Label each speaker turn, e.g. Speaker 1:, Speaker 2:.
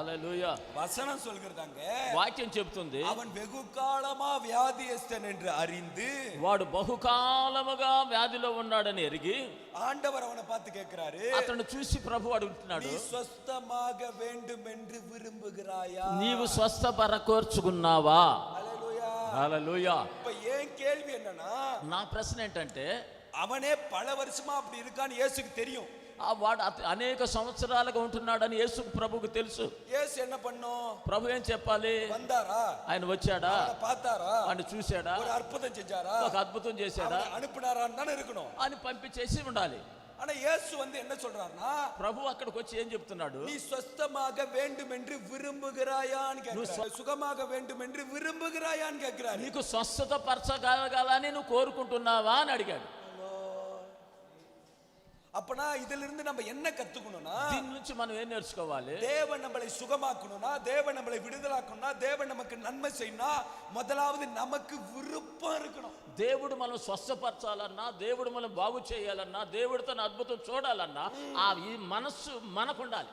Speaker 1: హల్లెలూయా.
Speaker 2: வசனம் சொல்கிறதாங்க,
Speaker 1: వాక్యం చెబుతుంది,
Speaker 2: அவன் வெகு காலமா வியாதியஸ்தன் என்று அறிந்து,
Speaker 1: వాడు బహుకాలముగా వ్యాధిలో ఉన్నాడని ఎరిగి
Speaker 2: ஆண்டவர் அவனை பார்த்து கேட்கிறாரு,
Speaker 1: అతను చూసి ప్రభు అడుగుతున్నాడు,
Speaker 2: நீ స్వస్థமாக வேண்டும் என்று விரும்புகிறாயா?
Speaker 1: నీవు స్వస్థపరచూర్చుకున్నావా?
Speaker 2: ஹல்லேலூயா.
Speaker 1: హల్లెలూయా.
Speaker 2: இப்ப ஏன் கேள்வி என்னன்னா,
Speaker 1: నా ప్రశ్న ఏంటంటే,
Speaker 2: அவனே பல வருஷமா அப்படி இருக்கான்னு இயேசுக்கு தெரியும்.
Speaker 1: వాడు అనేక సంవత్సరాలుగా ఉంటున్నాడని యేసు ప్రభువుకు తెలుసు.
Speaker 2: இயேசு என்ன பண்ணும்?
Speaker 1: ప్రభు ఏం చెప్పాలి?
Speaker 2: வந்தாரா?
Speaker 1: ఆయన వచ్చాడా?
Speaker 2: பார்த்தாரா?
Speaker 1: ఆయన చూశాడా?
Speaker 2: ஒரு అద్భుతం செஞ்சாரா?
Speaker 1: ఒక అద్భుతం చేశాడా?
Speaker 2: அனுப்புனாரான்னு தானே இருக்கணும்.
Speaker 1: అని పంపించేసి ఉండాలి.
Speaker 2: ஆனா இயேசு என்ன சொல்றாருன்னா,
Speaker 1: ప్రభు అక్కడికి వచ్చి ఏం చెప్తున్నాడు?
Speaker 2: நீ ஸ்வஸ்தமாக வேண்டும் என்று விரும்புகிறாயான்னு கேக்குறாரு. சுகமாக வேண்டும் என்று விரும்புகிறாயான்னு கேக்குறாரு.
Speaker 1: నీకు స్వస్థత పరచగలగాలని నువ్వు కోరుకుంటున్నావా అని అడిగాడు.
Speaker 2: அப்பனா இதுல இருந்து நம்ம என்ன கத்துக்கணும்னா,
Speaker 1: దీని నుంచి మనం ఏం నేర్చుకోవాలి?
Speaker 2: தேவன் நம்மளை சுகமாக்கணும்னா, தேவன் நம்மளை விடுதலாக்கணும்னா, தேவன் நமக்கு நன்மை செய்யணும்னா, முதலாவது நமக்கு விருப்பம் இருக்கணும்.
Speaker 1: దేవుడు మనం స్వస్థపరచాలన్నా, దేవుడు మనం బాగు చేయాలన్నా, దేవుడు తన అద్భుతం చూడాలన్నా ఈ మనస్సు మనకు ఉండాలి.